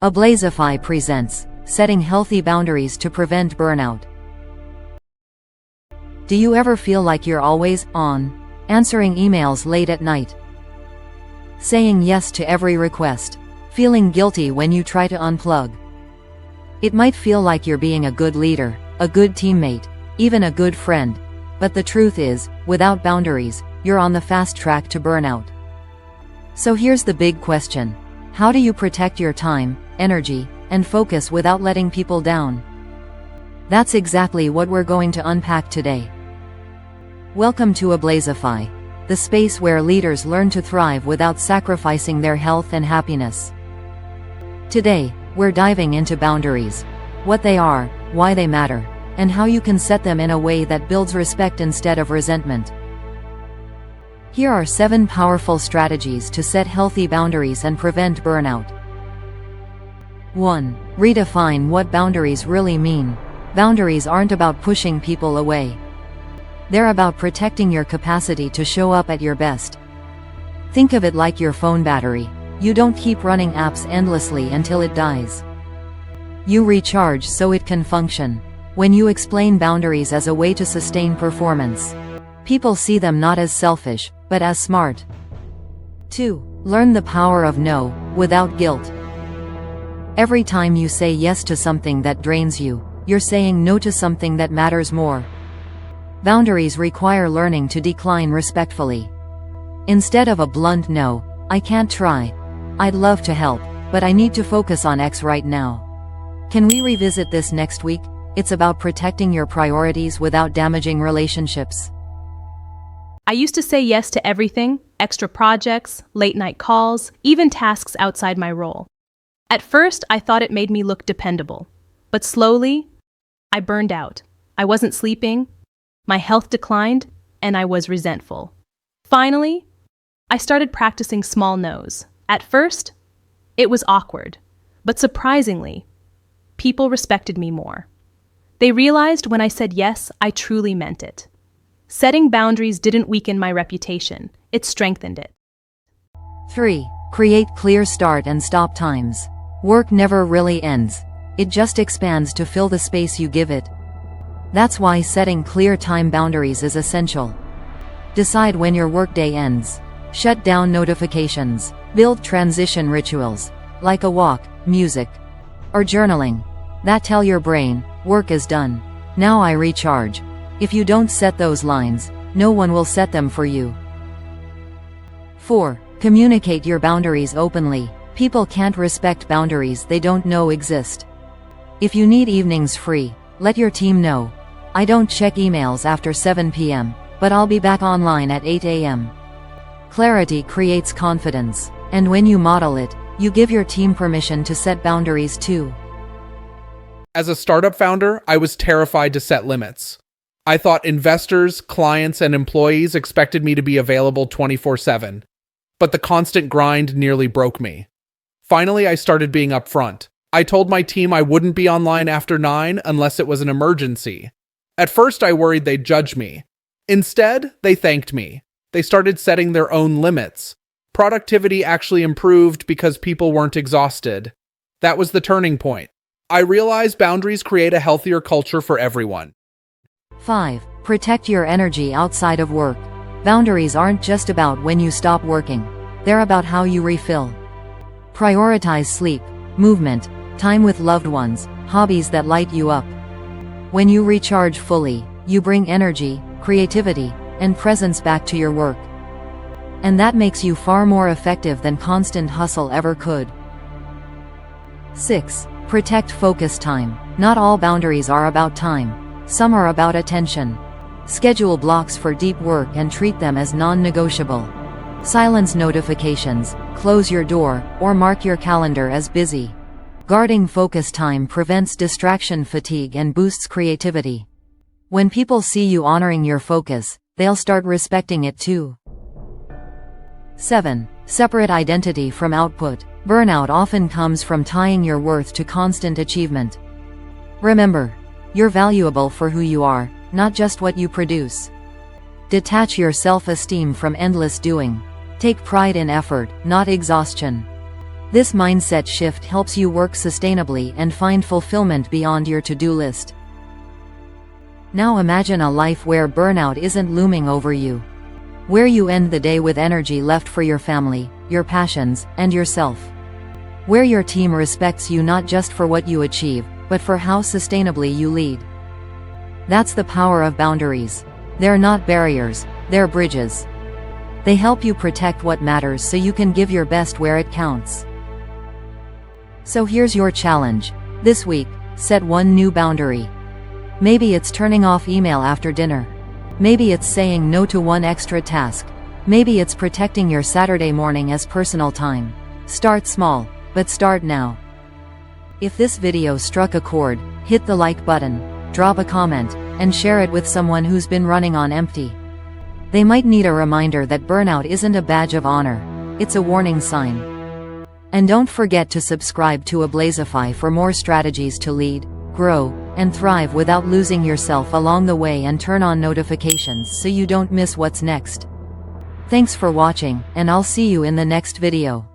Ablazify presents Setting Healthy Boundaries to Prevent Burnout. Do you ever feel like you're always on, answering emails late at night, saying yes to every request, feeling guilty when you try to unplug? It might feel like you're being a good leader, a good teammate, even a good friend, but the truth is, without boundaries, you're on the fast track to burnout. So here's the big question: how do you protect your time, energy, and focus without letting people down? That's exactly what we're going to unpack today. Welcome to Ablazify, the space where leaders learn to thrive without sacrificing their health and happiness. Today, we're diving into boundaries, what they are, why they matter, and how you can set them in a way that builds respect instead of resentment. Here are 7 powerful strategies to set healthy boundaries and prevent burnout. 1. Redefine what boundaries really mean. Boundaries aren't about pushing people away. They're about protecting your capacity to show up at your best. Think of it like your phone battery. You don't keep running apps endlessly until it dies. You recharge so it can function. When you explain boundaries as a way to sustain performance, people see them not as selfish, but as smart. 2. Learn the power of no, without guilt. Every time you say yes to something that drains you, you're saying no to something that matters more. Boundaries require learning to decline respectfully. Instead of a blunt no, "I can't try. I'd love to help, but I need to focus on X right now. Can we revisit this next week?" It's about protecting your priorities without damaging relationships. I used to say yes to everything: extra projects, late-night calls, even tasks outside my role. At first, I thought it made me look dependable. But slowly, I burned out. I wasn't sleeping, my health declined, and I was resentful. Finally, I started practicing small no's. At first, it was awkward, but surprisingly, people respected me more. They realized when I said yes, I truly meant it. Setting boundaries didn't weaken my reputation, it strengthened it. 3. Create clear start and stop times. Work never really ends. It just expands to fill the space you give it. That's why setting clear time boundaries is essential. Decide when your workday ends. Shut down notifications. Build transition rituals, like a walk, music, or journaling, that tell your brain, work is done. Now I recharge. If you don't set those lines, no one will set them for you. 4. Communicate your boundaries openly. People can't respect boundaries they don't know exist. If you need evenings free, let your team know. "I don't check emails after 7 p.m., but I'll be back online at 8 a.m. Clarity creates confidence, and when you model it, you give your team permission to set boundaries too. As a startup founder, I was terrified to set limits. I thought investors, clients, and employees expected me to be available 24/7. But the constant grind nearly broke me. Finally, I started being upfront. I told my team I wouldn't be online after 9 unless it was an emergency. At first, I worried they'd judge me. Instead, they thanked me. They started setting their own limits. Productivity actually improved because people weren't exhausted. That was the turning point. I realized boundaries create a healthier culture for everyone. 5. Protect your energy outside of work. Boundaries aren't just about when you stop working. They're about how you refill. Prioritize sleep, movement, time with loved ones, hobbies that light you up. When you recharge fully, you bring energy, creativity, and presence back to your work. And that makes you far more effective than constant hustle ever could. 6. Protect focus time. Not all boundaries are about time. Some are about attention. Schedule blocks for deep work and treat them as non-negotiable. Silence notifications, close your door, or mark your calendar as busy. Guarding focus time prevents distraction fatigue and boosts creativity. When people see you honoring your focus, they'll start respecting it too. 7. Separate identity from output. Burnout often comes from tying your worth to constant achievement. Remember, you're valuable for who you are, not just what you produce. Detach your self-esteem from endless doing. Take pride in effort, not exhaustion. This mindset shift helps you work sustainably and find fulfillment beyond your to-do list. Now imagine a life where burnout isn't looming over you. Where you end the day with energy left for your family, your passions, and yourself. Where your team respects you not just for what you achieve, but for how sustainably you lead. That's the power of boundaries. They're not barriers, they're bridges. They help you protect what matters so you can give your best where it counts. So here's your challenge. This week, set one new boundary. Maybe it's turning off email after dinner. Maybe it's saying no to one extra task. Maybe it's protecting your Saturday morning as personal time. Start small, but start now. If this video struck a chord, hit the like button, drop a comment, and share it with someone who's been running on empty. They might need a reminder that burnout isn't a badge of honor, it's a warning sign. And don't forget to subscribe to Ablazify for more strategies to lead, grow, and thrive without losing yourself along the way, and turn on notifications so you don't miss what's next. Thanks for watching, and I'll see you in the next video.